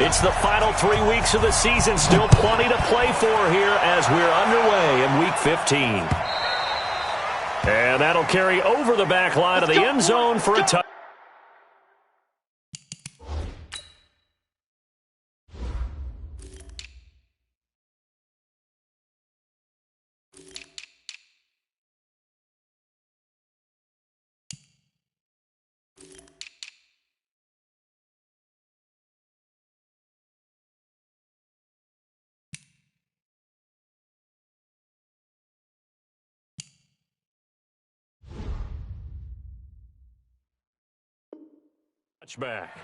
It's the final 3 weeks of the season. Still plenty to play for here as we're underway in Week 15. And that'll carry over the back line of the end zone for a touchdown. Back.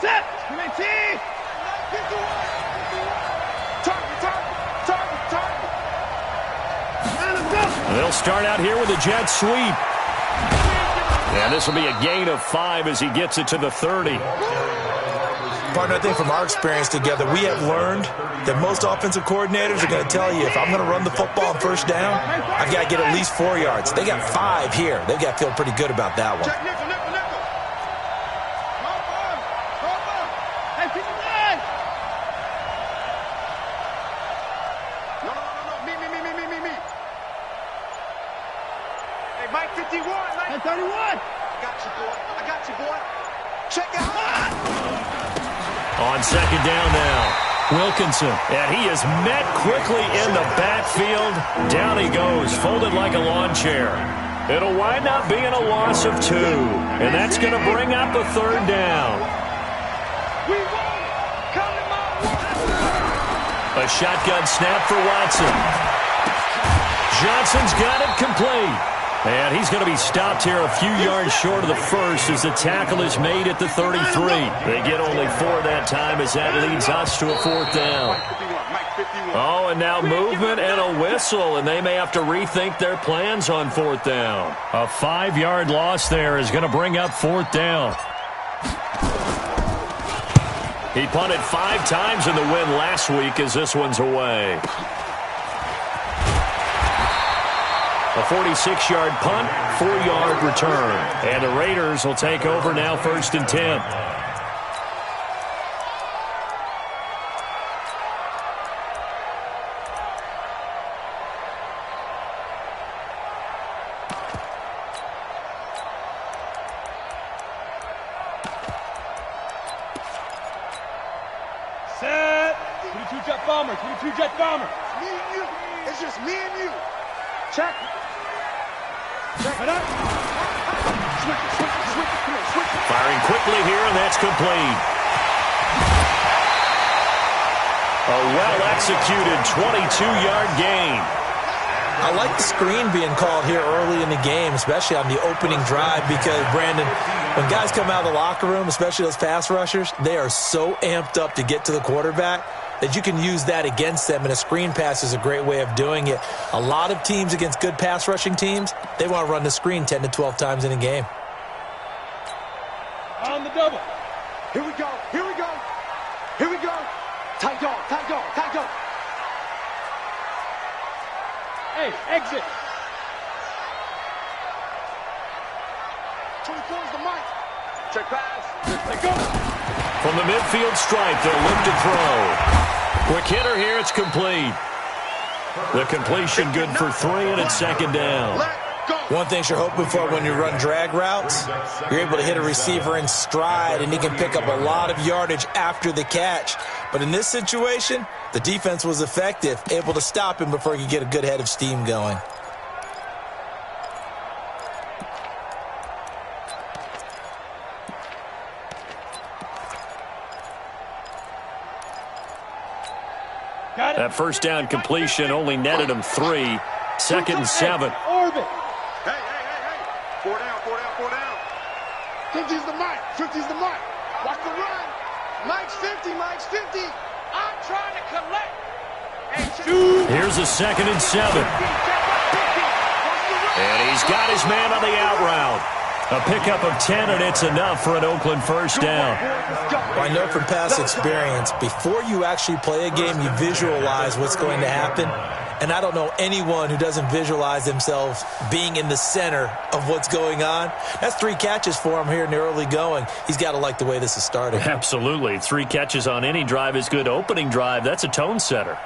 Set. They'll start out here with a jet sweep. And this will be a gain of 5 as he gets it to the 30. Partner, I think from our experience together, we have learned that most offensive coordinators are going to tell you, if I'm going to run the football on first down, I've got to get at least 4 yards. They got 5 here. They've got to feel pretty good about that one. On second down now, Wilkinson. And he is met quickly in the backfield. Down he goes, folded like a lawn chair. It'll wind up being a loss of 2. And that's going to bring up a third down. A shotgun snap for Watson. Johnson's got it complete. And he's going to be stopped here a few yards short of the first as the tackle is made at the 33. They get only 4 that time as that leads us to a 4th down. Oh, and now movement and a whistle, and they may have to rethink their plans on 4th down. A 5-yard loss there is going to bring up 4th down. He punted 5 times in the win last week as this one's away. A 46-yard punt, 4-yard return. And the Raiders will take over now 1st and 10. Set. 22 jet bomber, 22 jet bomber. Me and you. It's just me and you. Check. Firing quickly here, and that's complete. A well-executed 22-yard gain. I like the screen being called here early in the game, especially on the opening drive, because, Brandon, when guys come out of the locker room, especially those pass rushers, they are so amped up to get to the quarterback that you can use that against them, and a screen pass is a great way of doing it. A lot of teams against good pass rushing teams, they want to run the screen 10 to 12 times in a game. On the double. Here we go. Here we go. Here we go. Tight dog. Tight dog. Tight dog. Hey, exit. 24 is the mic. Check pass. Let go. From the midfield stripe, they'll look to throw. Quick hitter here, it's complete. The completion good for 3, and it's 2nd down. One thing you're hoping for when you run drag routes, you're able to hit a receiver in stride, and he can pick up a lot of yardage after the catch. But in this situation, the defense was effective, able to stop him before he could get a good head of steam going. That first down completion only netted him 3. 2nd and 7. Orbit. Hey. 4 down. 50's the mic. 50's the mic. Watch the run. Mike's 50. I'm trying to collect. Here's a 2nd and 7. And he's got his man on the out route. A pickup of 10, and it's enough for an Oakland first down. Well, I know from past experience, before you actually play a game, you visualize what's going to happen. And I don't know anyone who doesn't visualize themselves being in the center of what's going on. That's 3 catches for him here in the early going. He's got to like the way this is starting. Absolutely. 3 catches on any drive is good. Opening drive, that's a tone setter.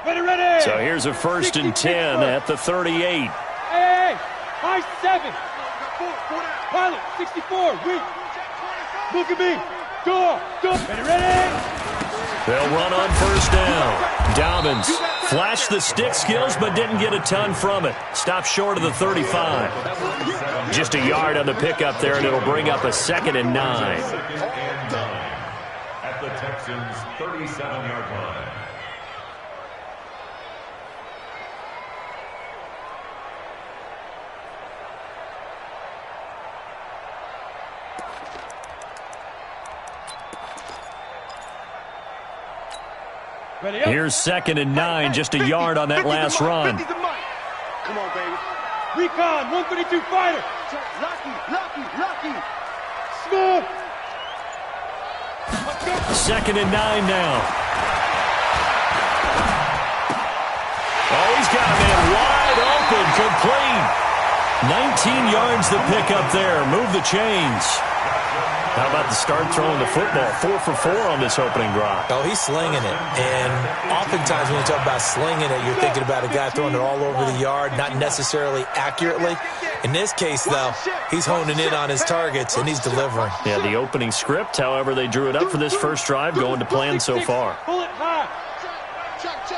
Ready. So here's a 1st and 10 at the 38. Hey, high 7. Pilot, 64, weak. Look at me. Go. Ready. They'll run on first down. Dobbins flashed the stick skills, but didn't get a ton from it. Stopped short of the 35. Just a yard on the pickup there, and it'll bring up a 2nd and 9. At the Texans' 37-yard line. Here's 2nd and 9, just a yard on that last run. Come on, baby. Recon, 132 fighter. Lucky. Smooth. 2nd and 9 now. Oh, he's got a man wide open, complete. 19 yards the pickup there. Move the chains. How about the start throwing the football? 4 for 4 on this opening drive. Oh, he's slinging it. And oftentimes when you talk about slinging it, you're thinking about a guy throwing it all over the yard, not necessarily accurately. In this case, though, he's honing in on his targets, and he's delivering. Yeah, the opening script, however, they drew it up for this first drive, going to plan so far. Pull it high. Check.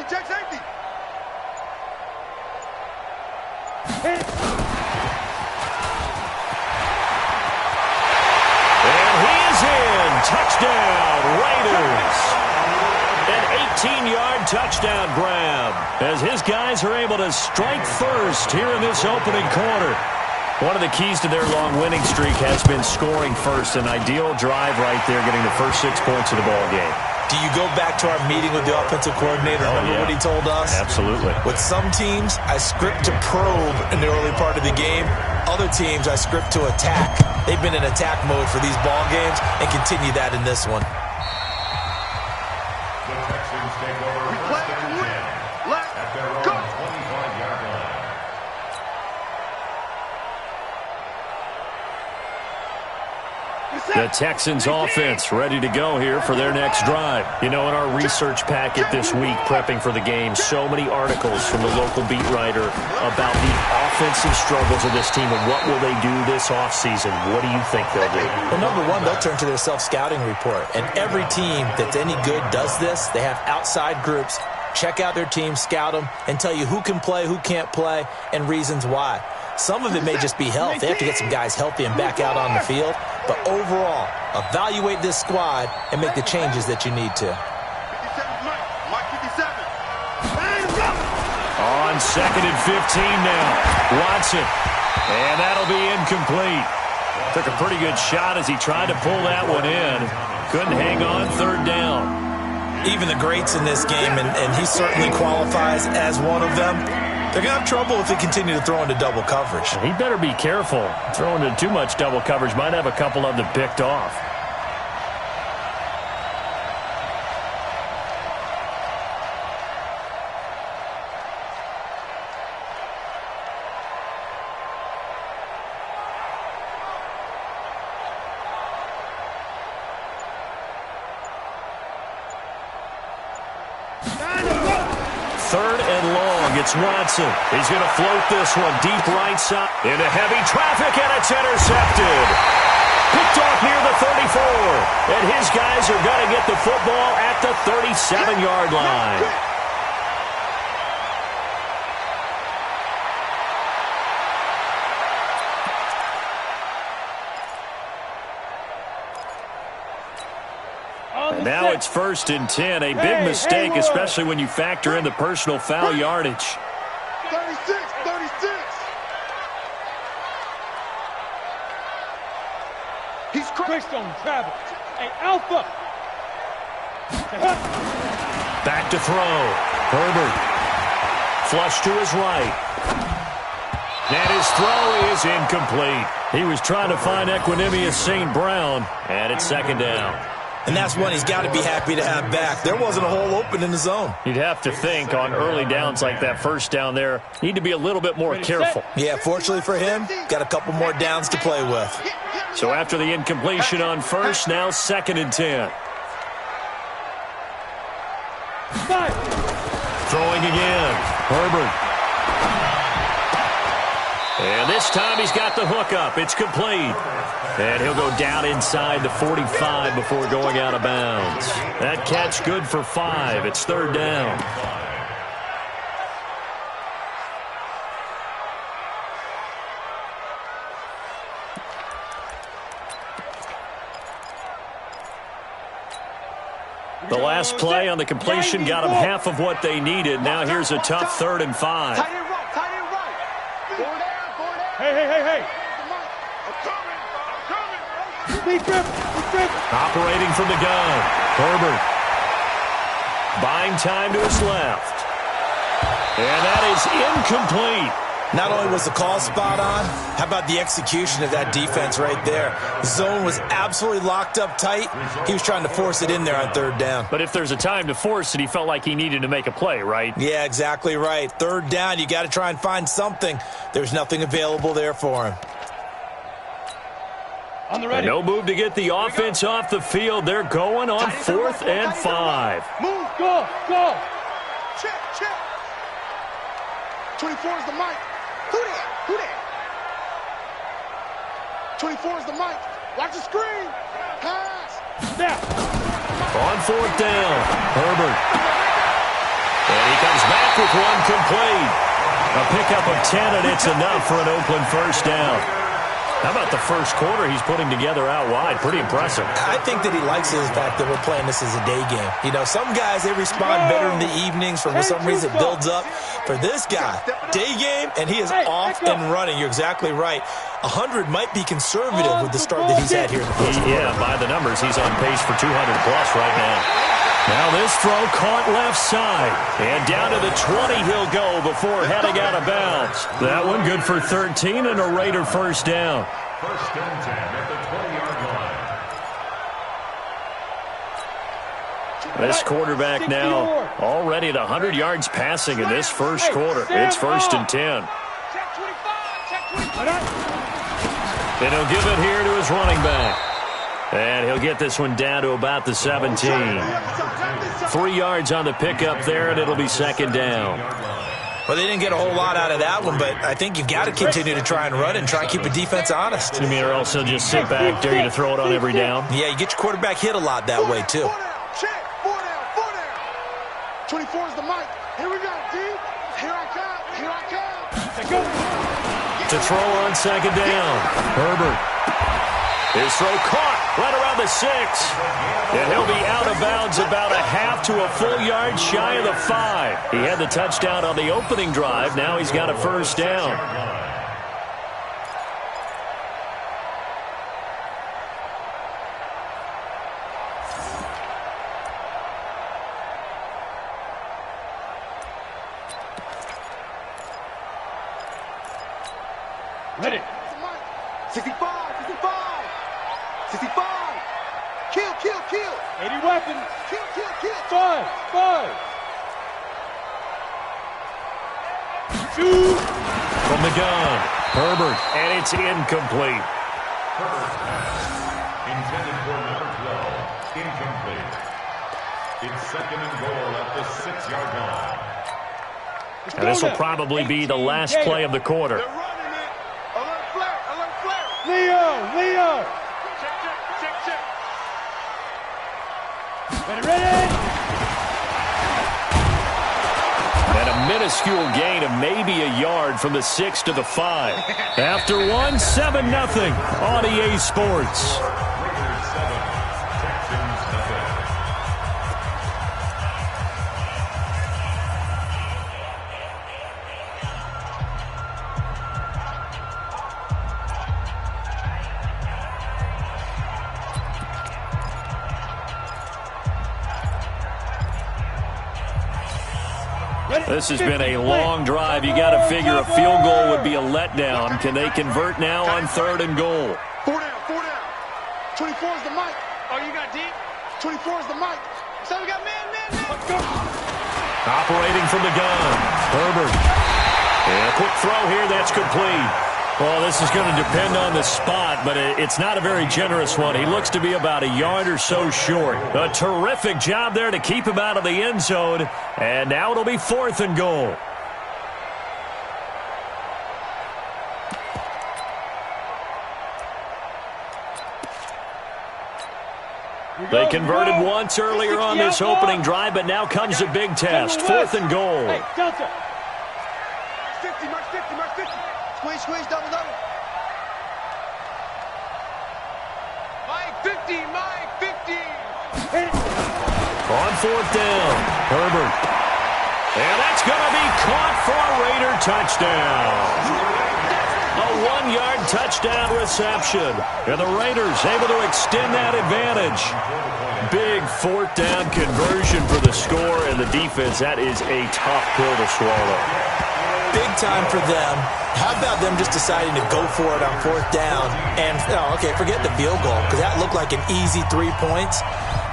Check safety. And he is in. Touchdown, Raiders. An 18-yard touchdown grab as his guys are able to strike first here in this opening quarter. One of the keys to their long winning streak has been scoring first. An ideal drive right there, getting the first 6 points of the ball game. Do you go back to our meeting with the offensive coordinator? Remember what he told us? Absolutely. With some teams, I script to probe in the early part of the game. Other teams, I script to attack. They've been in attack mode for these ball games and continue that in this one. The Texans take over first and 10 at their own 25-yard line. The Texans offense ready to go here for their next drive. You know, in our research packet this week, prepping for the game, so many articles from the local beat writer about the offensive struggles of this team and what will they do this offseason. What do you think they'll do? Well, number one, they'll turn to their self-scouting report. And every team that's any good does this. They have outside groups. Check out their team, scout them, and tell you who can play, who can't play, and reasons why. Some of it may just be health. They have to get some guys healthy and back out on the field. But overall, evaluate this squad and make the changes that you need to. 57 Mike 57. On 2nd and 15 now. Watson. And that'll be incomplete. Took a pretty good shot as he tried to pull that one in. Couldn't hang on 3rd down. Even the greats in this game, and he certainly qualifies as one of them, they're going to have trouble if they continue to throw into double coverage. He better be careful. Throwing into too much double coverage might have a couple of them picked off. It's Watson. He's going to float this one deep right side into heavy traffic, and it's intercepted. Picked off near the 34. And his guys are going to get the football at the 37-yard line. Now it's 1st and 10. A big mistake, especially when you factor in the personal foul yardage. 36. He's crashed on Travis. Hey, Alpha. Back to throw. Herbert Flush to his right. And his throw is incomplete. He was trying to find Equinemius St. Brown, and it's second down. And that's one he's got to be happy to have back. There wasn't a hole open in the zone. You'd have to think on early downs like that first down there, need to be a little bit more careful. Yeah, fortunately for him, got a couple more downs to play with. So after the incompletion on first, now 2nd and 10. Throwing again. Herbert. And this time he's got the hook up. It's complete. And he'll go down inside the 45 before going out of bounds. That catch good for 5. It's 3rd down. The last play on the completion got them half of what they needed. Now here's a tough 3rd and 5. Tight end right, tight end right. Four down. Hey. Operating from the gun. Herbert. Buying time to his left. And that is incomplete. Not only was the call spot on, how about the execution of that defense right there? The zone was absolutely locked up tight. He was trying to force it in there on 3rd down. But if there's a time to force it, he felt like he needed to make a play, right? Yeah, exactly right. 3rd down, you got to try and find something. There's nothing available there for him. On the ready. No move to get the offense off the field. They're going on 4th and 5. Move, go. Check. 24 is the mic. Who that? 24 is the mic. Watch the screen. Pass. Snap. On 4th down, Herbert. And he comes back with one complete. A pickup of 10, and it's enough for an Oakland 1st down. How about the first quarter he's putting together out wide? Pretty impressive. I think that he likes the fact that we're playing this as a day game. You know, some guys, they respond better in the evenings. For some reason, it builds up. For this guy, day game, and he is off and running. You're exactly right. 100 might be conservative with the start that he's had here in the first quarter. Yeah, by the numbers, he's on pace for 200-plus right now. Now this throw caught left side. And down to the 20 he'll go before heading out of bounds. That one good for 13 and a Raider 1st down. 1st and 10 at the 20-yard line. This quarterback now already at 100 yards passing in this first quarter. It's 1st and 10. And he'll give it here to his running back. And he'll get this one down to about the 17. 3 yards on the pickup there, and it'll be 2nd down. Well, they didn't get a whole lot out of that one, but I think you've got to continue to try and run and try and keep the defense honest. You mean, or else he'll just sit back, dare you to throw it on every down? Yeah, you get your quarterback hit a lot that way, too. Check. 4 down. 24 is the mic. Here we go, D. Here I come. To throw on 2nd down. Herbert. His throw caught right around the 6. And he'll be out of bounds about a half to a full yard shy of the 5. He had the touchdown on the opening drive. Now he's got a 1st down. Ready. 65. Kill. 80 weapons. Kill. 5. Shoot. From the gun, Herbert, and it's incomplete. Intended for number 12. Incomplete. It's 2nd and goal at the 6-yard line. And this will probably be the last play of the quarter. They're running it. Alert flare. Leo. Ready. And a minuscule gain of maybe a yard from the 6 to the 5. After one, 7-0 on EA Sports. Raiders 7, Texans nothing. Ready. This has been a long drive. You got to figure a field goal would be a letdown. Can they convert now on 3rd and goal? 4 down, 4 down. 24 is the mic. Oh, you got deep? 24 is the mic. So we got man. Let's go. Operating from the gun. Herbert. And a quick throw here. That's complete. Well, this is going to depend on the spot, but it's not a very generous one. He looks to be about a yard or so short. A terrific job there to keep him out of the end zone. And now it'll be 4th and goal. They converted once earlier on this opening drive, but now comes a big test. 4th and goal. Hey, Delta. 50, mark 50, mark 50. Squeeze, double. Mike 50. On 4th down, Herbert. And that's going to be caught for a Raider touchdown. A 1-yard touchdown reception. And the Raiders able to extend that advantage. Big 4th down conversion for the score, and the defense, that is a tough pill to swallow. Big time for them. How about them just deciding to go for it on 4th down and, forget the field goal, because that looked like an easy 3 points.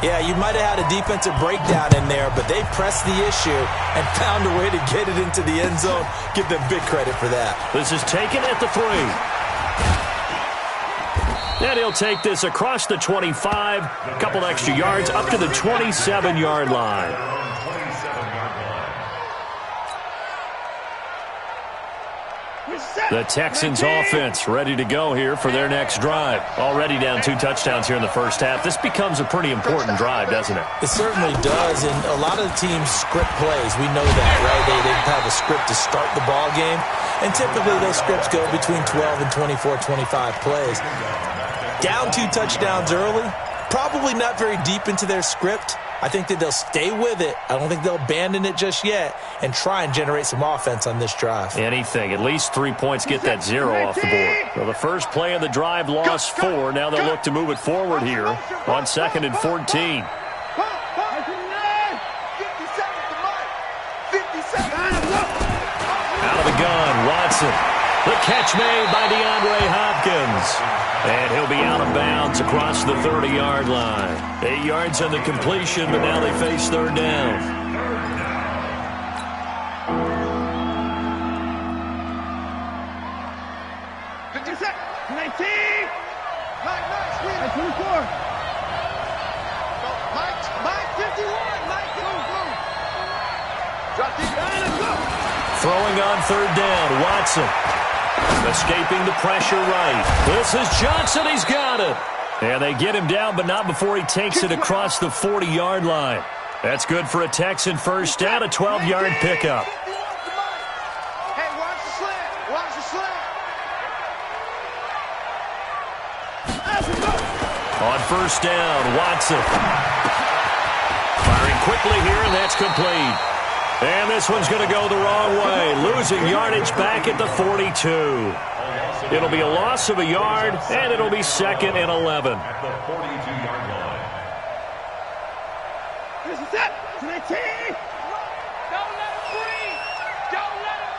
Yeah, you might have had a defensive breakdown in there, but they pressed the issue and found a way to get it into the end zone. Give them big credit for that. This is taken at the 3. And he'll take this across the 25, a couple extra yards, up to the 27-yard line. The Texans offense ready to go here for their next drive. Already down 2 touchdowns here in the first half. This becomes a pretty important drive, doesn't it? It certainly does, and a lot of the teams script plays. We know that, right? They have a script to start the ball game, and typically those scripts go between 12 and 24, 25 plays. Down 2 touchdowns early, probably not very deep into their script. I think that they'll stay with it. I don't think they'll abandon it just yet and try and generate some offense on this drive. Anything. At least 3 points, get that 0 off the board. Well, the first play of the drive lost 4. Now they'll look to move it forward here on 2nd and 14. Out of the gun, Watson. The catch made by DeAndre Hopkins. And he'll be out of bounds across the 30-yard line. 8 yards on the completion, but now they face 3rd down. Throwing on 3rd down, Watson. Escaping the pressure right. This is Johnson. He's got it. And they get him down, but not before he takes it across the 40-yard line. That's good for a Texan first down, a 12-yard pickup. Hey, watch the slant. Watch the slant. On 1st down, Watson. Firing quickly here, and that's complete. And this one's going to go the wrong way, losing yardage back at the 42. It'll be a loss of a yard, and it'll be 2nd and 11. At the 42-yard line. This is it. 19. Don't let him breathe. Don't let him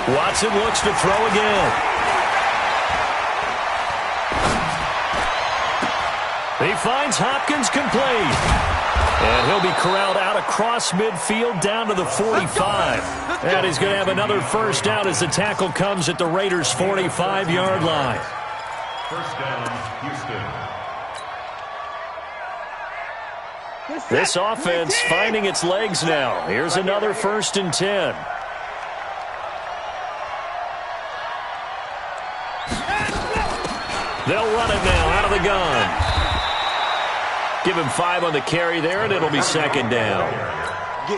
breathe. Watson looks to throw again. He finds Hopkins complete. And he'll be corralled out across midfield down to the 45. And he's going to have another first down as the tackle comes at the Raiders' 45-yard line. First down, Houston. This offense finding its legs now. Here's another 1st and 10. They'll run it now out of the gun. Give him 5 on the carry there, and it'll be 2nd down.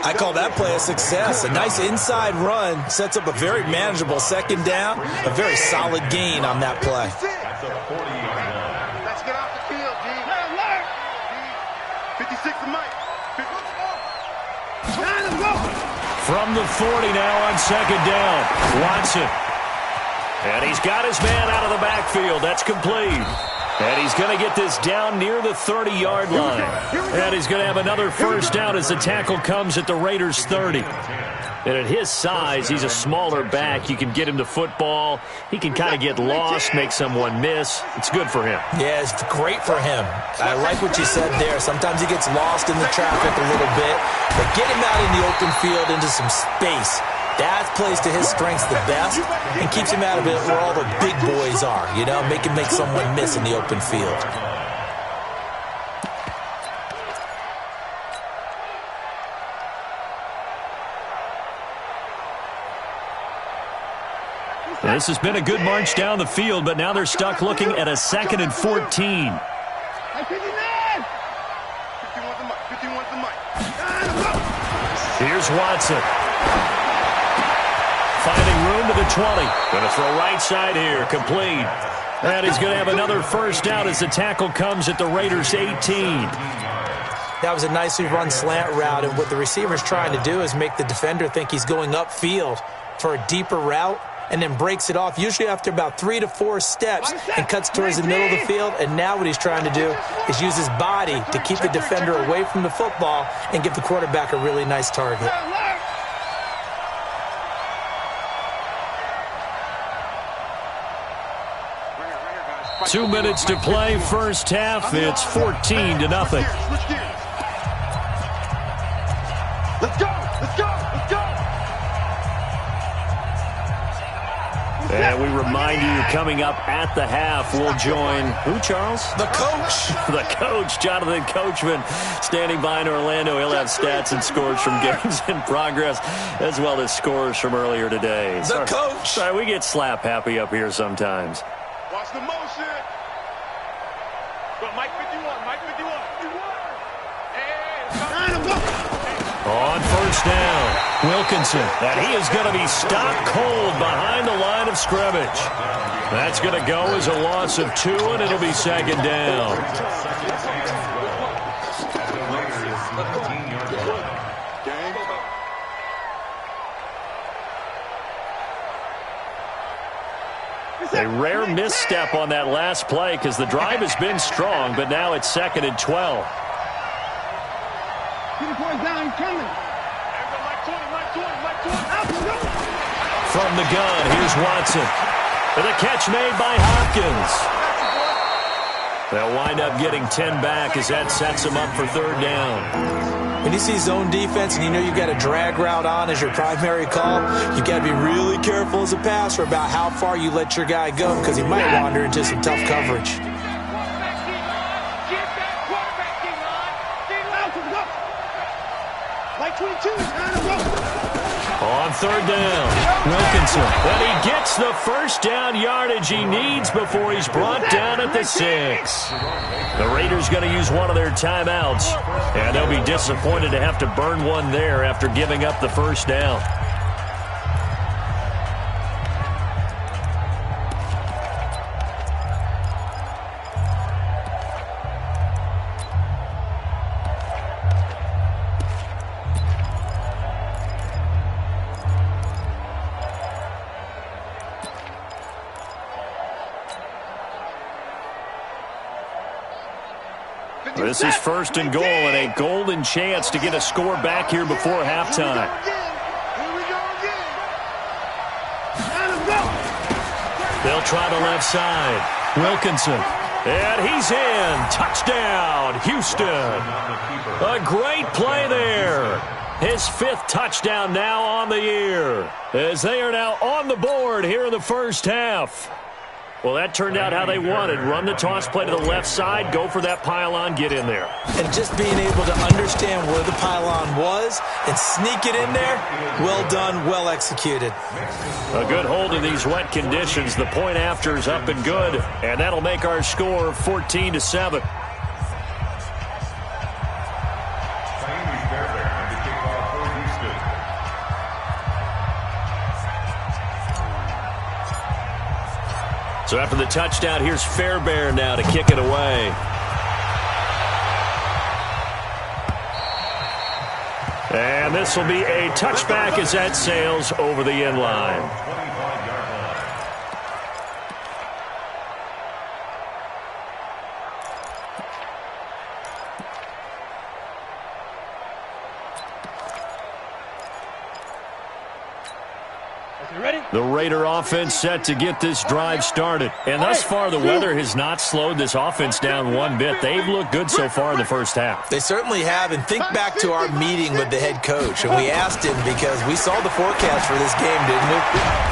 I call that play a success. A nice inside run sets up a very manageable 2nd down. A very solid gain on that play. That's a 40-yard line. Let's get off the field, G. 56 to Mike. From the 40 now on 2nd down, Watson. And he's got his man out of the backfield. That's complete. And he's going to get this down near the 30-yard line. And he's going to have another first down as the tackle comes at the Raiders' 30. And at his size, he's a smaller back. You can get him to football. He can kind of get lost, make someone miss. It's good for him. Yeah, it's great for him. I like what you said there. Sometimes he gets lost in the traffic a little bit. But get him out in the open field into some space. That plays to his strengths the best and keeps him out of it where all the big boys are, you know, make someone miss in the open field. This has been a good march down the field, but now they're stuck looking at a 2nd and 14. Here's Watson. Finding room to the 20. Going to throw right side here. Complete. And he's going to have another first down as the tackle comes at the Raiders' 18. That was a nicely run slant route, and what the receiver's trying to do is make the defender think he's going upfield for a deeper route and then breaks it off, usually after about 3 to 4 steps, and cuts towards the middle of the field. And now what he's trying to do is use his body to keep the defender away from the football and give the quarterback a really nice target. 2 minutes to play, first half. It's 14-0. Let's go! Let's go! Let's go! And we remind you, coming up at the half, we'll join who, Charles? The coach. The coach, Jonathan Coachman, standing by in Orlando. He'll have stats and scores from games in progress, as well as scores from earlier today. The coach. Sorry, we get slap happy up here sometimes. Watch the motion. Go, Mike 51, Mike 51. On first down, Wilkinson. And he is going to be stopped cold behind the line of scrimmage. That's going to go as a loss of 2, and it'll be 2nd down. A rare misstep on that last play because the drive has been strong, but now it's 2nd and 12. From the gun, here's Watson. And a catch made by Hopkins. They'll wind up getting 10 back as that sets them up for 3rd down. When you see zone defense and you know you've got a drag route on as your primary call, you've got to be really careful as a passer about how far you let your guy go because he might wander into some tough coverage. On 3rd down, Wilkinson. And he gets the first down yardage he needs before he's brought down at the 6. The Raiders going to use one of their timeouts, and they'll be disappointed to have to burn one there after giving up the first down. This is 1st and goal and a golden chance to get a score back here before halftime. They'll try the left side. Wilkinson. And he's in. Touchdown, Houston. A great play there. His 5th touchdown now on the year, as they are now on the board here in the first half. Well, that turned out how they wanted. Run the toss play to the left side, go for that pylon, get in there. And just being able to understand where the pylon was and sneak it in there, well done, well executed. A good hold in these wet conditions. The point after is up and good, and that'll make our score 14-7. So after the touchdown, here's Fairbairn now to kick it away. And this will be a touchback as that sails over the end line. The Raider offense set to get this drive started. And thus far, the weather has not slowed this offense down one bit. They've looked good so far in the first half. They certainly have. And think back to our meeting with the head coach. And we asked him, because we saw the forecast for this game, didn't we?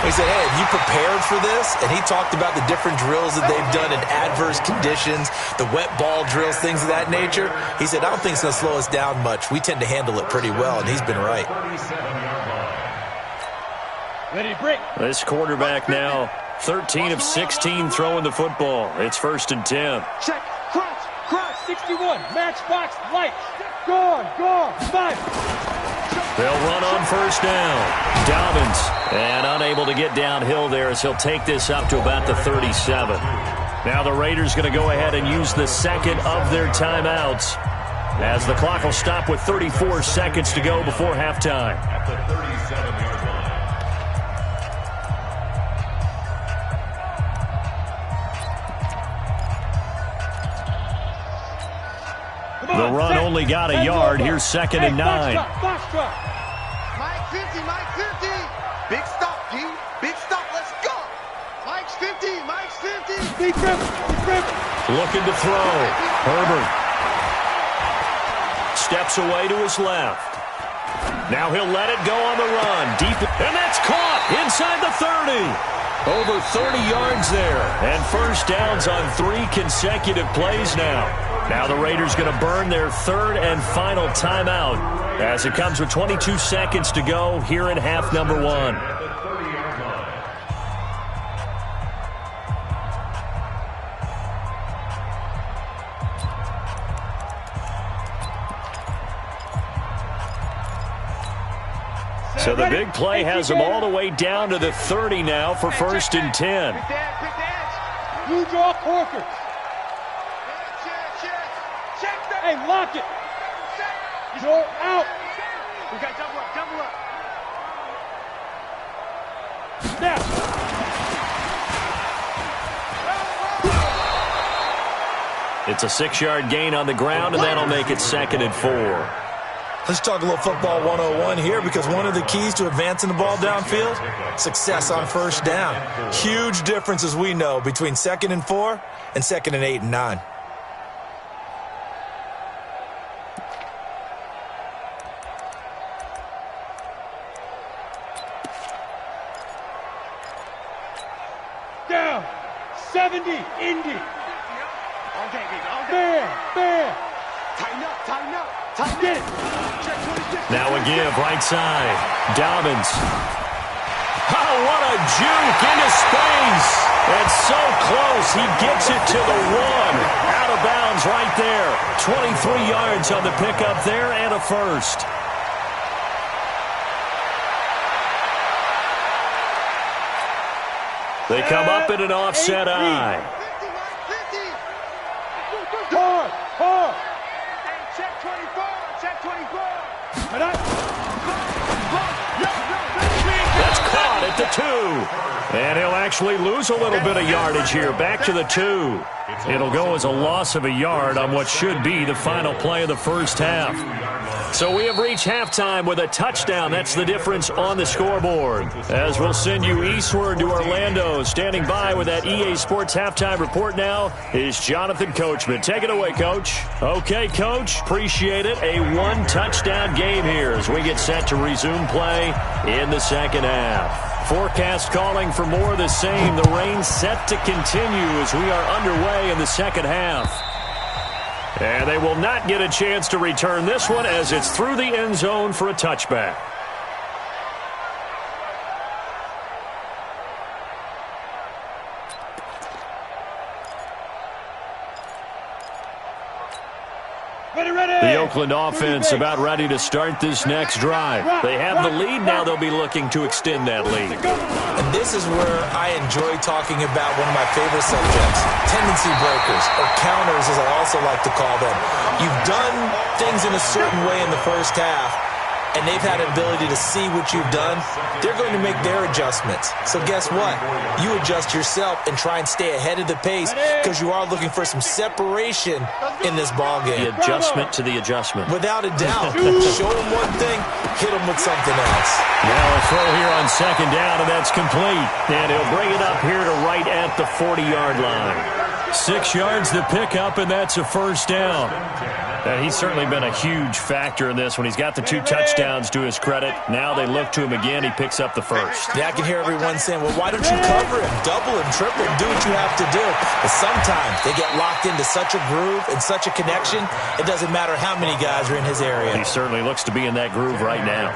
We said, hey, have you prepared for this? And he talked about the different drills that they've done in adverse conditions, the wet ball drills, things of that nature. He said, I don't think it's going to slow us down much. We tend to handle it pretty well, and he's been right. This quarterback now 13 of 16 throwing the football. It's 1st and 10. Check, cross, 61, matchbox, light, gone, 5. They'll run on 1st down. Dobbins, and unable to get downhill there as he'll take this up to about the 37. Now the Raiders going to go ahead and use the second of their timeouts, as the clock will stop with 34 seconds to go before halftime. At the 37-yard line. The run only got a yard. Here's 2nd and 9. Box drop. Mike 50, Mike 50. Big stop, G. Big stop, let's go. Mike's 50, Mike's 50. Deep rip. Looking to throw. Herbert steps away to his left. Now he'll let it go on the run. Deep, and that's caught inside the 30. Over 30 yards there. And 1st downs on 3 consecutive plays now. Now the Raiders going to burn their 3rd and final timeout as it comes with 22 seconds to go here in half number 1. So the big play has them all the way down to the 30 now for 1st and 10. You draw Corker. Hey, lock it. Go out. We got double up. Snap. It's a 6-yard gain on the ground, and that'll make it 2nd and 4. Let's talk a little football 101 here, because one of the keys to advancing the ball downfield, success on 1st down. Huge difference, as we know, between 2nd and 4 and 2nd and 8 and 9. Down. 70. Indy. All day, baby, all day. Bam. Tighten up. Get it. Check 26. Now a give right side. Dobbins. Oh, what a juke into space. And so close. He gets it to the 1. Out of bounds right there. 23 yards on the pickup there and a 1st. They come up in an offset eye. 50, Mike 50. Hard. Hey, check 24. That's caught at the 2. And he'll actually lose a little bit of yardage here. Back to the 2. It'll go as a loss of a yard on what should be the final play of the 1st half. So we have reached halftime with a touchdown. That's the difference on the scoreboard. As we'll send you eastward to Orlando. Standing by with that EA Sports halftime report now is Jonathan Coachman. Take it away, Coach. Okay, Coach. Appreciate it. A 1-touchdown game here as we get set to resume play in the 2nd half. Forecast calling for more of the same. The rain set to continue as we are underway in the 2nd half. And they will not get a chance to return this one as it's through the end zone for a touchback. The Oakland offense about ready to start this next drive. They have the lead. Now they'll be looking to extend that lead. And this is where I enjoy talking about one of my favorite subjects, tendency breakers, or counters as I also like to call them. You've done things in a certain way in the 1st half. and they've had an ability to see what you've done, they're going to make their adjustments. So guess what? You adjust yourself and try and stay ahead of the pace because you are looking for some separation in this ball game. The adjustment to the adjustment. Without a doubt. Show them one thing, hit them with something else. Now a throw here on second down, and that's complete. And he'll bring it up here to right at the 40-yard line. 6 yards the pickup, and that's a first down. And he's certainly been a huge factor in this when he's got the 2 touchdowns to his credit. Now they look to him again. He picks up the first. Yeah, I can hear everyone saying, well, why don't you cover him? Double him, triple him, do what you have to do. But sometimes they get locked into such a groove and such a connection, it doesn't matter how many guys are in his area. He certainly looks to be in that groove right now.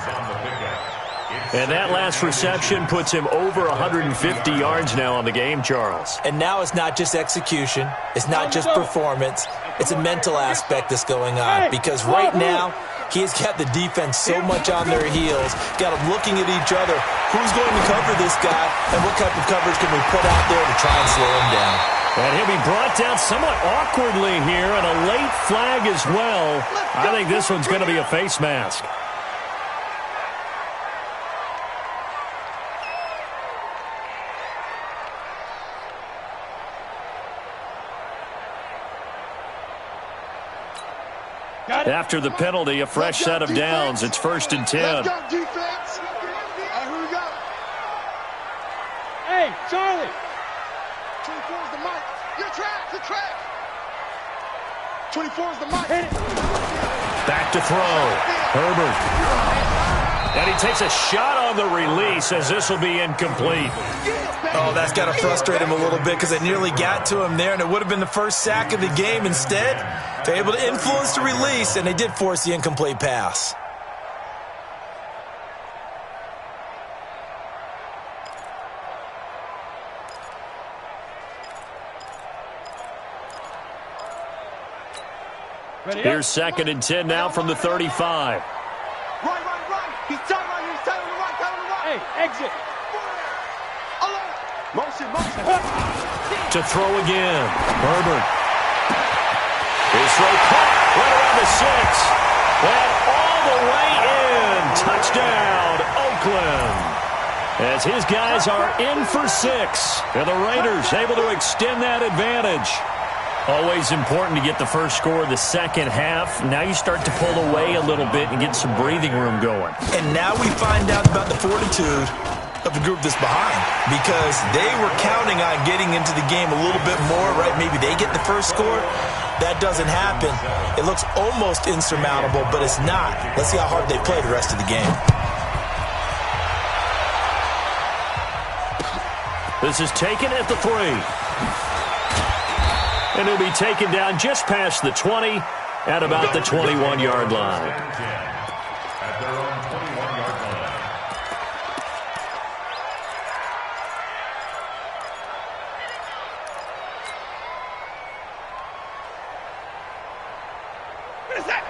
And that last reception puts him over 150 yards now on the game, Charles. And now it's not just execution. It's not just performance. It's a mental aspect that's going on. Because right now, he has got the defense so much on their heels, got them looking at each other. Who's going to cover this guy, and what type of coverage can we put out there to try and slow him down? And he'll be brought down somewhat awkwardly here, and a late flag as well. I think this one's going to be a face mask. After the penalty, a fresh set of downs. It's 1st and 10. Let's go, defense. Hey, who we got? Hey, Charlie. 24 is the mic. Your track, your track. 24 is the mic. Back to throw. Herbert. And he takes a shot on the release as this will be incomplete. Oh, that's got to frustrate him a little bit because they nearly got to him there, and it would have been the first sack of the game. Instead, they're able to influence the release, and they did force the incomplete pass. Here's 2nd and 10 now from the 35. Right. He's tight right here. He's tight on the right. Tight on the right. Hey, exit. Motion. To throw again. Herbert. His throw caught right around the 6. And all the way in. Touchdown, Oakland. As his guys are in for 6. And the Raiders able to extend that advantage. Always important to get the first score of the second half. Now you start to pull away a little bit and get some breathing room going. And now we find out about the fortitude of the group that's behind, because they were counting on getting into the game a little bit more, right? Maybe they get the first score. That doesn't happen. It looks almost insurmountable, but it's not. Let's see how hard they play the rest of the game. This is taken at the 3. And he'll be taken down just past the 20 at about the 21-yard line. At their own 21-yard line.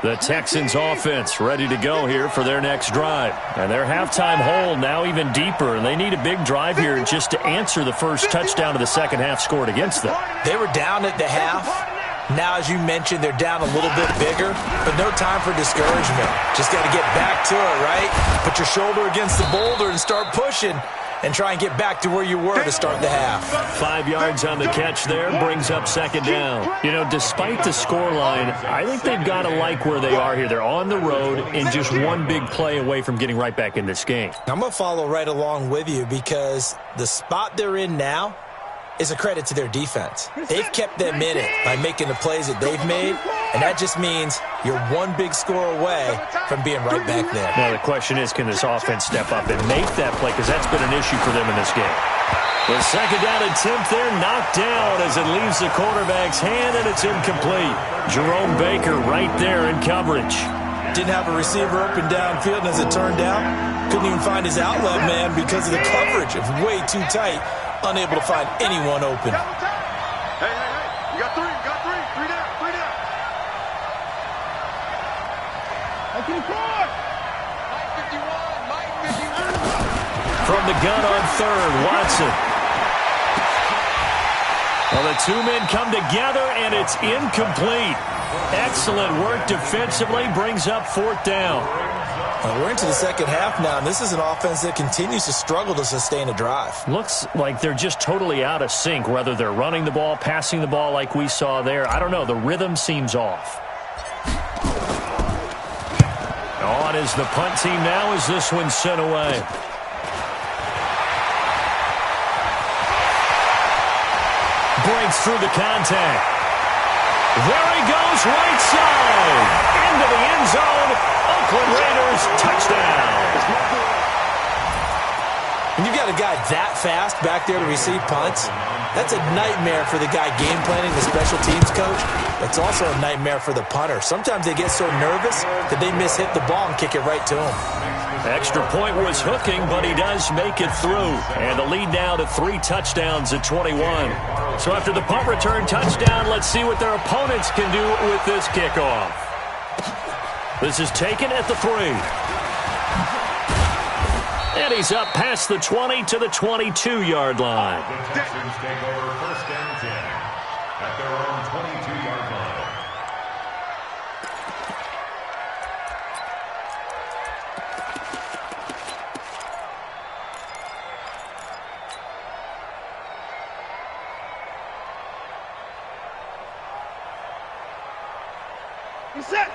The Texans offense ready to go here for their next drive. And their halftime hole now even deeper, and they need a big drive here just to answer the first touchdown of the second half scored against them. They were down at the half. Now, as you mentioned, they're down a little bit bigger, but no time for discouragement. Just got to get back to it, right? Put your shoulder against the boulder and start pushing, and try and get back to where you were to start the half. 5 yards on the catch there, brings up 2nd down. You know, despite the scoreline, I think they've got to like where they are here. They're on the road and just one big play away from getting right back in this game. I'm going to follow right along with you because the spot they're in now is a credit to their defense. They've kept them in it by making the plays that they've made, and that just means you're one big score away from being right back there. Now the question is, can this offense step up and make that play, because that's been an issue for them in this game. The 2nd down attempt there knocked down as it leaves the quarterback's hand, and it's incomplete. Jerome Baker right there in coverage. Didn't have a receiver open downfield, and as it turned out, couldn't even find his outlet man because of the coverage. It was way too tight. Unable to find anyone open. Hey. You got 3. Three down. Open court. Mike 51. From the gun on 3rd, Watson. Well, the 2 men come together, and it's incomplete. Excellent work defensively, brings up 4th down. We're into the second half now, and this is an offense that continues to struggle to sustain a drive. Looks like they're just totally out of sync, whether they're running the ball, passing the ball like we saw there. I don't know. The rhythm seems off. On is the punt team now as this one's sent away. Breaks through the contact. There he goes, right side. Into the end zone. Oakland Raiders, touchdown. When you've got a guy that fast back there to receive punts, that's a nightmare for the guy game planning, the special teams coach. It's also a nightmare for the punter. Sometimes they get so nervous that they miss-hit the ball and kick it right to him. Extra point was hooking, but he does make it through. And the lead now to 3 touchdowns at 21. So after the punt return touchdown, let's see what their opponents can do with this kickoff. This is taken at the 3. And he's up past the 20 to the 22-yard line. The Texans take over 1st and 10 at their own 22-yard line.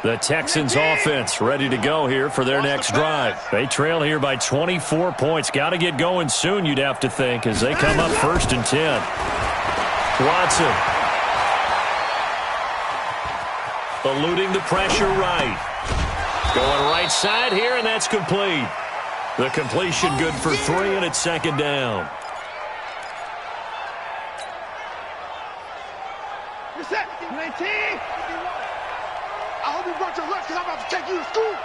The Texans offense ready to go here for their next drive. They trail here by 24 points. Got to get going soon, you'd have to think, as they come up 1st and 10. Watson. Eluding the pressure right. Going right side here, and that's complete. The completion good for 3, and it's 2nd down. You're set. 19. I hope you brought your lunch because I'm about to take you to school.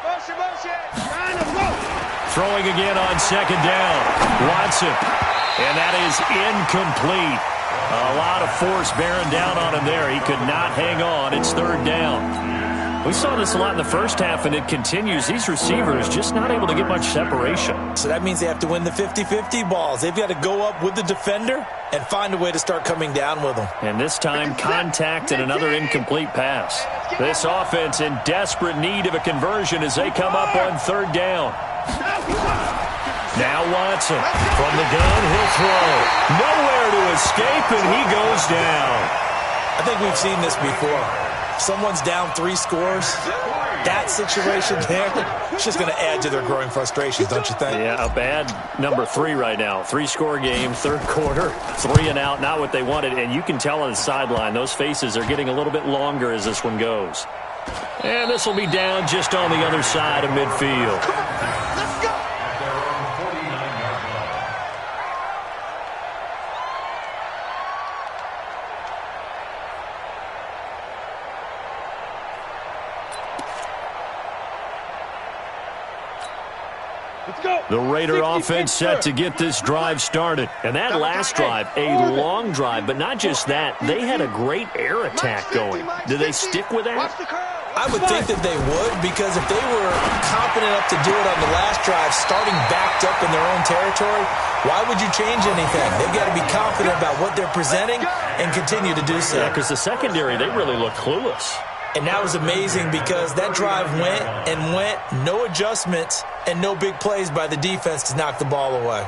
Motion. Trying to go. Throwing again on 2nd down. Watson. And that is incomplete. A lot of force bearing down on him there. He could not hang on. It's 3rd down. We saw this a lot in the first half, and it continues. These receivers just not able to get much separation. So that means they have to win the 50-50 balls. They've got to go up with the defender and find a way to start coming down with them. And this time, contact and another incomplete pass. This offense in desperate need of a conversion as they come up on 3rd down. Now Watson from the gun, he'll throw. Nowhere to escape, and he goes down. I think we've seen this before. Someone's down 3 scores. That situation there, it's just going to add to their growing frustrations, don't you think? Yeah, a bad number 3 right now. 3-score game, 3rd quarter, 3 and out, not what they wanted. And you can tell on the sideline, those faces are getting a little bit longer as this one goes. And this will be down just on the other side of midfield. Let's go. At their own 49-yard line. The Raider offense set to get this drive started. And that last drive, a long drive, but not just that. They had a great air attack going. Do they stick with that? I would think that they would, because if they were confident enough to do it on the last drive, starting backed up in their own territory, why would you change anything? They've got to be confident about what they're presenting and continue to do so. Yeah, because the secondary, they really look clueless. And that was amazing because that drive went and went, no adjustments and no big plays by the defense to knock the ball away.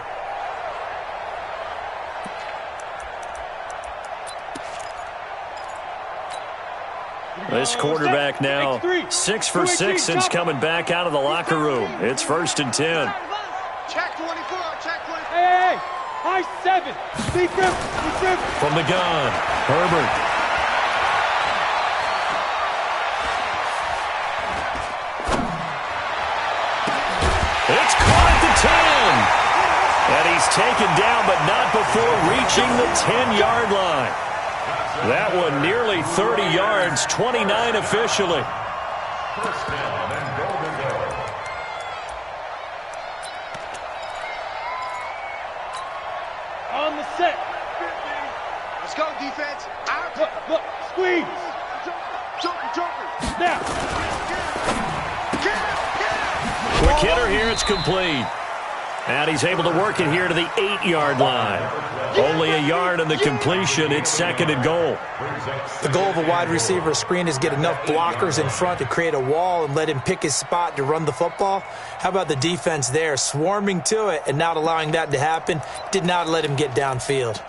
This quarterback now 6 for 6 since coming back out of the locker room. It's 1st and 10. Check 24. Check 24. Hey. High 7. Defense. From the gun, Herbert. It's caught at the 10. And he's taken down, but not before reaching the 10-yard line. That one nearly 30 yards, 29 officially. 1st down and goal to go. On the set. Let's go, defense. Out. Look. Squeeze. Joker. Now. Quick hitter here, it's complete. And he's able to work it here to the 8-yard line. Only a yard on the completion. It's 2nd and goal. The goal of a wide receiver screen is get enough blockers in front to create a wall and let him pick his spot to run the football. How about the defense there, swarming to it and not allowing that to happen? Did not let him get downfield.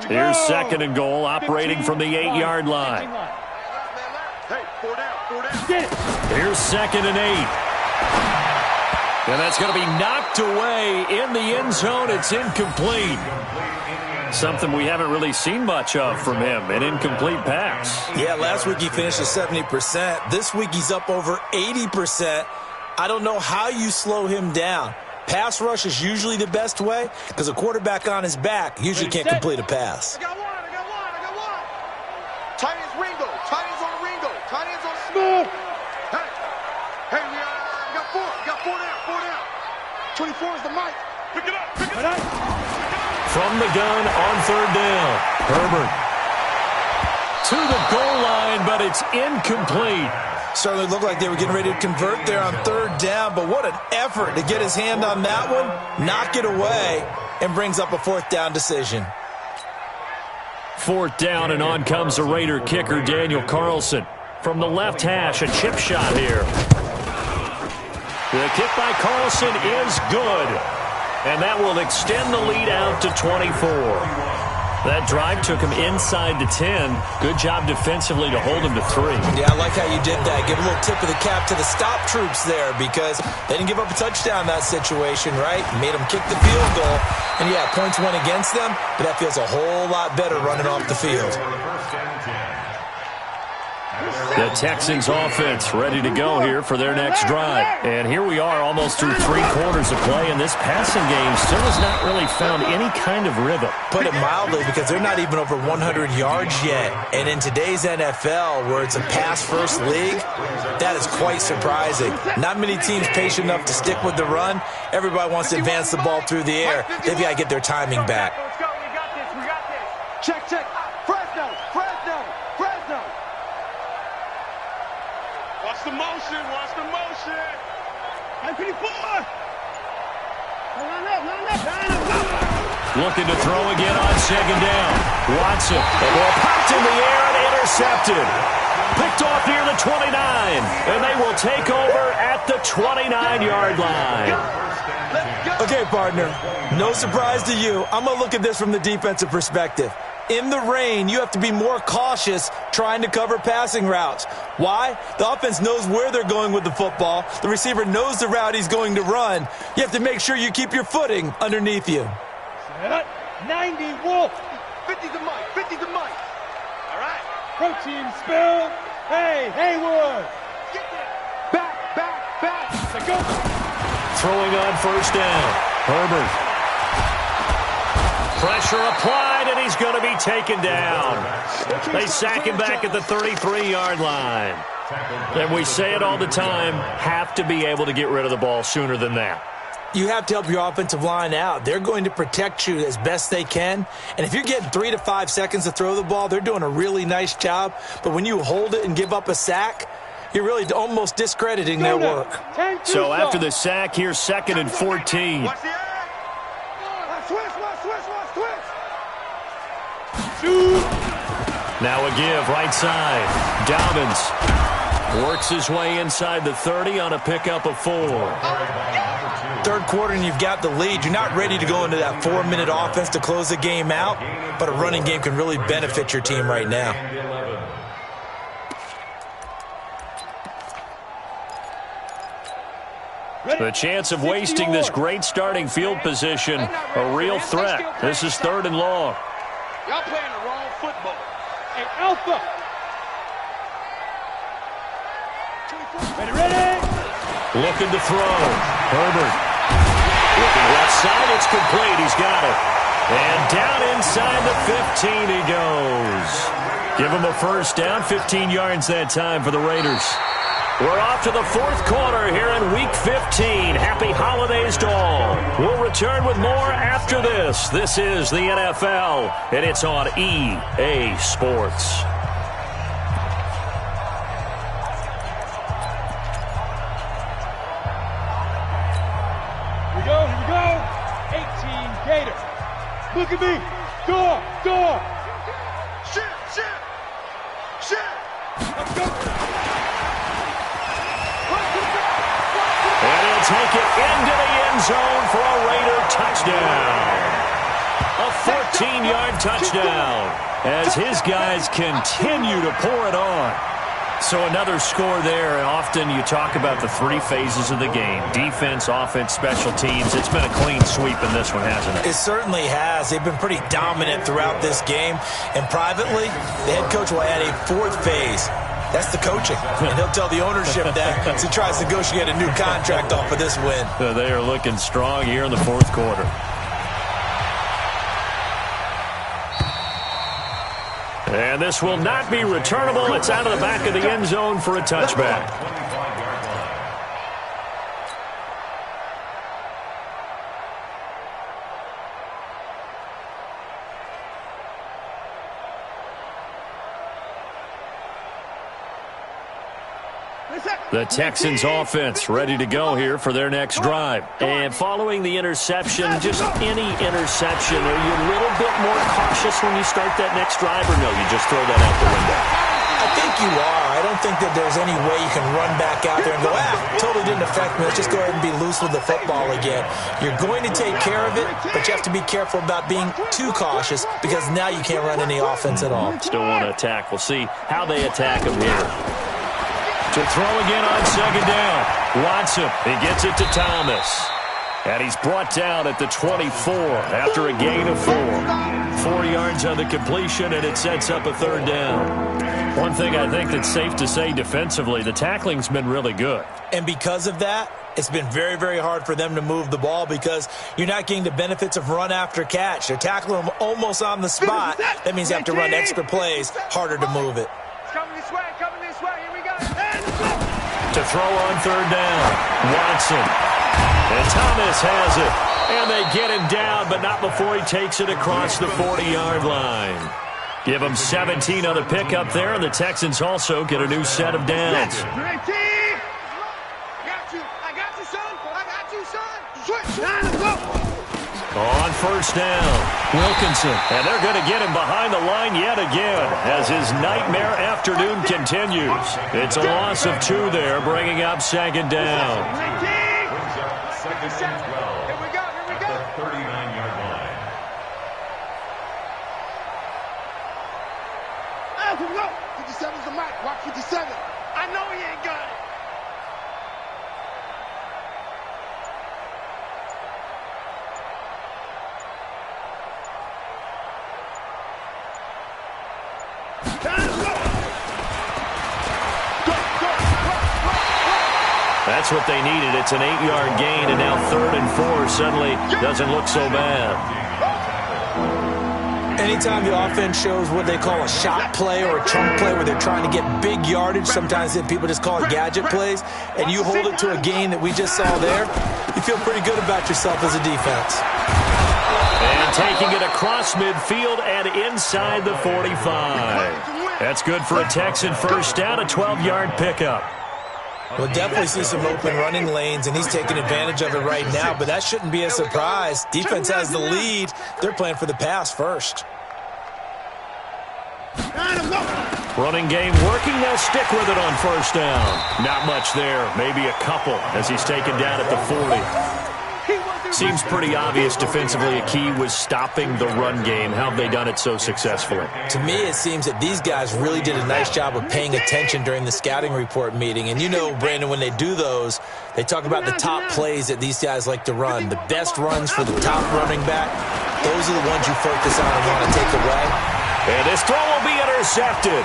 Here's 2nd and goal, operating from the 8-yard line. Hey, 4 down, 4 down. Here's 2nd and 8. And that's going to be knocked away in the end zone. It's incomplete. Something we haven't really seen much of from him, an incomplete pass. Yeah, last week he finished at 70%. This week he's up over 80%. I don't know how you slow him down. Pass rush is usually the best way because a quarterback on his back usually can't complete a pass. I got one. Tight ends Ringo. Tight ends on Ringo. Tight ends on Smooth. Hey, we got 4. We got 4 down. 24 is the mic. Pick it up. From the gun on 3rd down. Herbert to the goal line, but it's incomplete. Certainly looked like they were getting ready to convert there on 3rd down, but what an effort to get his hand on that one, knock it away, and brings up a 4th down decision. 4th down, and on comes the Raider kicker, Daniel Carlson. From the left hash, a chip shot here. The kick by Carlson is good, and that will extend the lead out to 24. That drive took him inside the 10. Good job defensively to hold him to 3. Yeah, I like how you did that. Give a little tip of the cap to the stop troops there because they didn't give up a touchdown in that situation, right? Made them kick the field goal. And, yeah, points went against them, but that feels a whole lot better running off the field. The Texans offense ready to go here for their next drive. And here we are almost through 3 quarters of play, and this passing game still has not really found any kind of rhythm. Put it mildly, because they're not even over 100 yards yet. And in today's NFL, where it's a pass-first league, that is quite surprising. Not many teams patient enough to stick with the run. Everybody wants to advance the ball through the air. They've got to get their timing back. Let's go. We got this. Check. Fresno. Watch the motion. I'm pretty poor. Looking to throw again on 2nd down. Watson. The ball popped in the air and intercepted. Picked off near the 29. And they will take over at the 29-yard line. Okay, partner, no surprise to you. I'm going to look at this from the defensive perspective. In the rain, you have to be more cautious trying to cover passing routes. Why? The offense knows where they're going with the football. The receiver knows the route he's going to run. You have to make sure you keep your footing underneath you. Set up. 90 Wolf. 50's the mic. All right. Protein spill. Hey, Haywood. Get there. Back. Let's go. Throwing on 1st down. Herbert. Pressure applied, and he's going to be taken down. They sack him back at the 33-yard line. And we say it all the time, have to be able to get rid of the ball sooner than that. You have to help your offensive line out. They're going to protect you as best they can. And if you're getting 3 to 5 seconds to throw the ball, they're doing a really nice job. But when you hold it and give up a sack, you're really almost discrediting their work. So after the sack, here's 2nd and 14. Watch the eye. Switch. Now a give, right side. Dobbins works his way inside the 30 on a pickup of 4. 3rd quarter and you've got the lead. You're not ready to go into that 4-minute offense to close the game out, but a running game can really benefit your team right now. The chance of wasting this great starting field position, a real threat. This is 3rd and long. Y'all playing the wrong football. Hey, Alpha. Ready. Looking to throw. Herbert. Looking left side. It's complete. He's got it. And down inside the 15 he goes. Give him a 1st down. 15 yards that time for the Raiders. We're off to the 4th quarter here in Week 15. Happy holidays to all. We'll return with more after this. This is the NFL, and it's on EA Sports. We go. Gator. Look at me. Door. Shit. Let's go. And he'll take it into the end zone for a Raider touchdown. A 14-yard touchdown as his guys continue to pour it on. So another score there, and often you talk about the three phases of the game: defense, offense, special teams. It's been a clean sweep in this one, hasn't it? It certainly has. They've been pretty dominant throughout this game. And privately, the head coach will add a fourth phase. That's the coaching. And he'll tell the ownership that as he tries to negotiate a new contract off of this win. They are looking strong here in the fourth quarter. And this will not be returnable. It's out of the back of the end zone for a touchback. The Texans offense ready to go here for their next drive. And following the interception, just any interception, are you a little bit more cautious when you start that next drive, or no, you just throw that out the window? I think you are. I don't think that there's any way you can run back out there and go, totally didn't affect me. Let's just go ahead and be loose with the football again. You're going to take care of it, but you have to be careful about being too cautious because now you can't run any offense at all. Still want to attack. We'll see how they attack him here. To throw again on second down. Watson, he gets it to Thomas. And he's brought down at the 24 after a gain of 4. 4 yards on the completion, and it sets up a third down. One thing I think that's safe to say defensively, the tackling's been really good. And because of that, it's been very, very hard for them to move the ball because you're not getting the benefits of run after catch. They're tackling them almost on the spot. That means you have to run extra plays, harder to move it. Coming this way. Here we go. To throw on third down, Watson. And Thomas has it. And they get him down, but not before he takes it across the 40-yard line. Give him 17 on the pickup there, and the Texans also get a new set of downs. I got you, son. Switch. Let's go. On first down, Wilkinson. And they're going to get him behind the line yet again as his nightmare afternoon continues. It's a loss of 2 there, bringing up second down. Second and 12. Here we go. At the 39-yard line. Here we go. 57's the mic. Watch 57. I know he ain't got it. That's what they needed. It's an 8-yard gain, and now 3rd and 4 suddenly doesn't look so bad. Anytime the offense shows what they call a shot play or a chunk play where they're trying to get big yardage, sometimes people just call it gadget plays, and you hold it to a gain that we just saw there, you feel pretty good about yourself as a defense. And taking it across midfield and inside the 45. That's good for a Texan first down, a 12-yard pickup. We'll definitely see some open running lanes, and he's taking advantage of it right now, but that shouldn't be a surprise. Defense has the lead. They're playing for the pass first. Running game working. They'll stick with it on first down. Not much there. Maybe a couple as he's taken down at the 40. Seems pretty obvious defensively a key was stopping the run game. How have they done it so successfully? To me, it seems that these guys really did a nice job of paying attention during the scouting report meeting. And you know, Brandon, when they do those, they talk about the top plays that these guys like to run. The best runs for the top running back, those are the ones you focus on and want to take away. And this throw will be intercepted.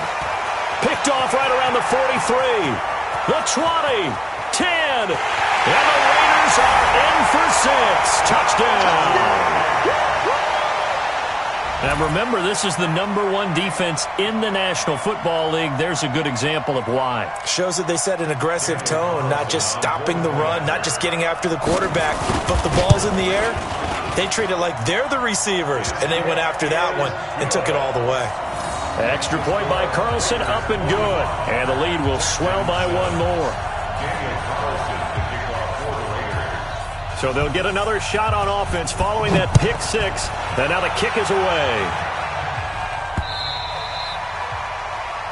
Picked off right around the 43. The 20. 10. And the Raiders are in for 6. Touchdown. Now remember, this is the #1 defense in the National Football League. There's a good example of why. Shows that they set an aggressive tone, not just stopping the run, not just getting after the quarterback, but the ball's in the air. They treat it like they're the receivers, and they went after that one and took it all the way. Extra point by Carlson, up and good. And the lead will swell by 1 more. So they'll get another shot on offense following that pick six. And now the kick is away.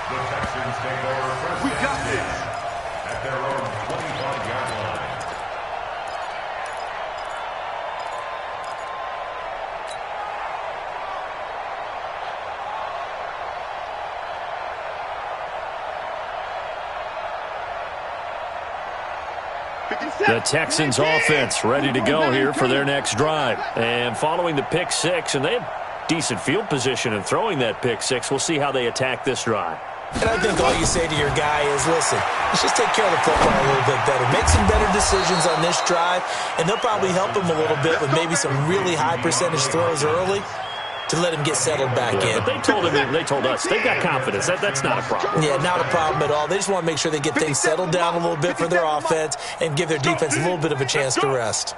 The Texans take over first. We got this. At their own 25-yard line. The Texans offense ready to go here for their next drive. And following the pick six, and they have decent field position in throwing that pick six. We'll see how they attack this drive. And I think all you say to your guy is, listen, let's just take care of the football a little bit better. Make some better decisions on this drive, and they'll probably help him a little bit with maybe some really high percentage throws early to let him get settled back in. But they told us they've got confidence. That's not a problem. Yeah, not a problem at all. They just want to make sure they get things settled down a little bit for their offense and give their defense a little bit of a chance to rest.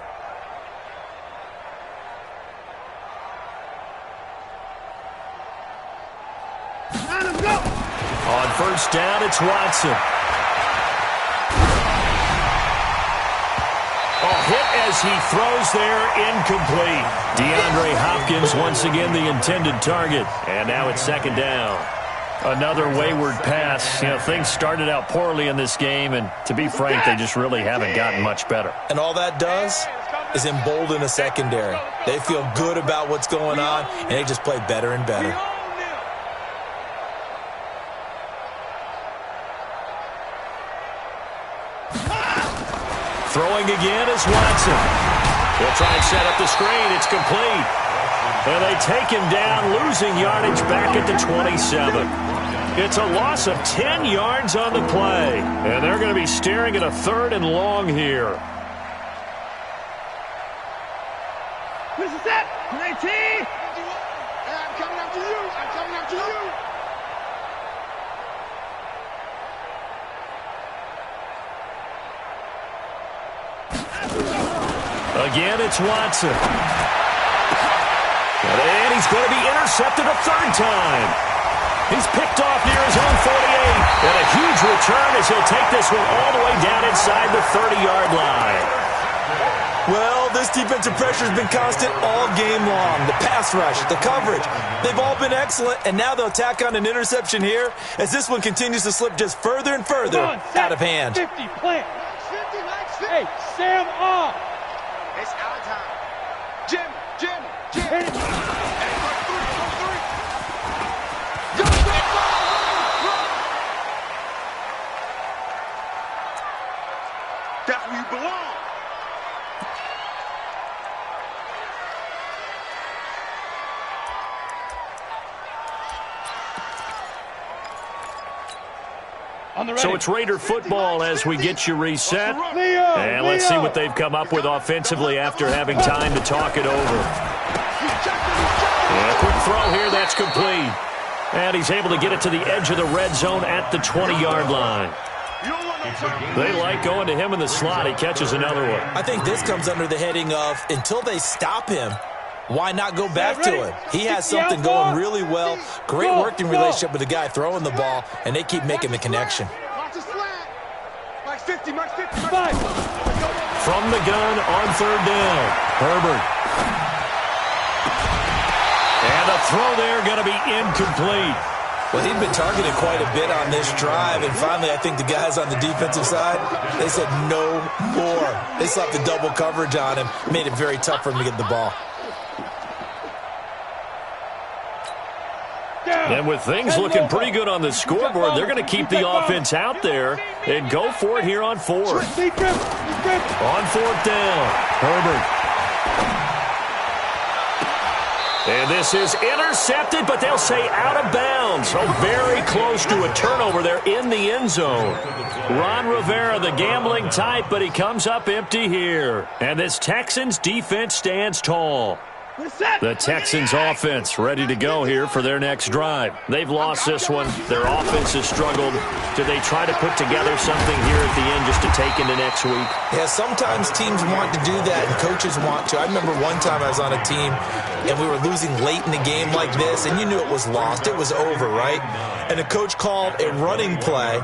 On first down, it's Watson. A hit as he throws there, incomplete. DeAndre Hopkins once again the intended target. And now it's second down. Another wayward pass. You know, things started out poorly in this game, and to be frank, they just really haven't gotten much better. And all that does is embolden a secondary. They feel good about what's going on, and they just play better and better. Throwing again is Watson. He'll try and set up the screen. It's complete. And they take him down, losing yardage back at the 27. It's a loss of 10 yards on the play. And they're going to be staring at a 3rd and long here. This is it. 19. I'm coming after you. I'm coming after you. Again, it's Watson. And he's going to be intercepted a 3rd time. He's picked off near his own 48. And a huge return as he'll take this one all the way down inside the 30-yard line. Well, this defensive pressure has been constant all game long. The pass rush, the coverage, they've all been excellent, and now they'll tack on an interception here as this one continues to slip just further and further out of hand. 50, plant. Hey, Sam off. It's our time. Jim. Hit it. That's where you belong. So it's Raider football as we get you reset. And let's see what they've come up with offensively after having time to talk it over. And a quick throw here, that's complete. And he's able to get it to the edge of the red zone at the 20-yard line. They like going to him in the slot. He catches another one. I think this comes under the heading of, until they stop him, why not go back to him? He has something going really well. Great working relationship with the guy throwing the ball, and they keep making the connection. Watch the slant. Max 50, Max 50. From the gun on 3rd down, Herbert. And a throw there going to be incomplete. Well, he'd been targeted quite a bit on this drive, and finally I think the guys on the defensive side, they said no more. They slapped the double coverage on him, made it very tough for him to get the ball. And with things looking pretty good on the scoreboard, they're going to keep the offense out there and go for it here on 4th. On 4th down, Herbert. And this is intercepted, but they'll say out of bounds. So very close to a turnover there in the end zone. Ron Rivera, the gambling type, but he comes up empty here. And this Texans defense stands tall. The Texans offense ready to go here for their next drive. They've lost this one. Their offense has struggled. Do they try to put together something here at the end just to take into next week? Yeah, sometimes teams want to do that and coaches want to. I remember one time I was on a team and we were losing late in the game like this, and you knew it was lost. It was over, right? And the coach called a running play,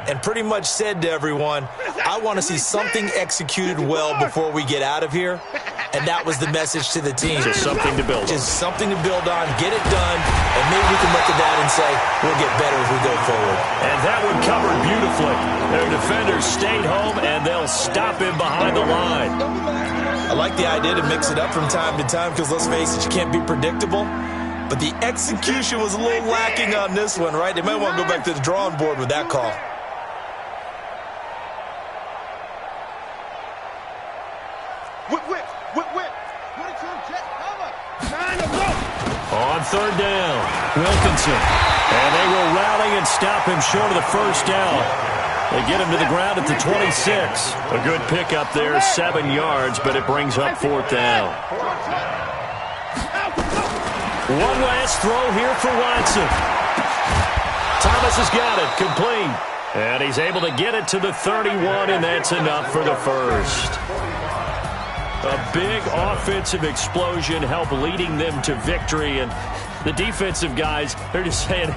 and pretty much said to everyone, I want to see something executed well before we get out of here. And that was the message to the team. Just something to build on. Just something to build on, get it done, and maybe we can look at that and say, we'll get better as we go forward. And that one covered beautifully. Their defenders stayed home, and they'll stop him behind the line. I like the idea to mix it up from time to time because, let's face it, you can't be predictable. But the execution was a little lacking on this one, right? They might want to go back to the drawing board with that call. On third down, Wilkinson. And they will rally and stop him short of the first down. They get him to the ground at the 26. A good pickup there, 7 yards, but it brings up fourth down. One last throw here for Watson. Thomas has got it, complete. And he's able to get it to the 31, and that's enough for the first. A big offensive explosion helped leading them to victory, and the defensive guys, they're just saying,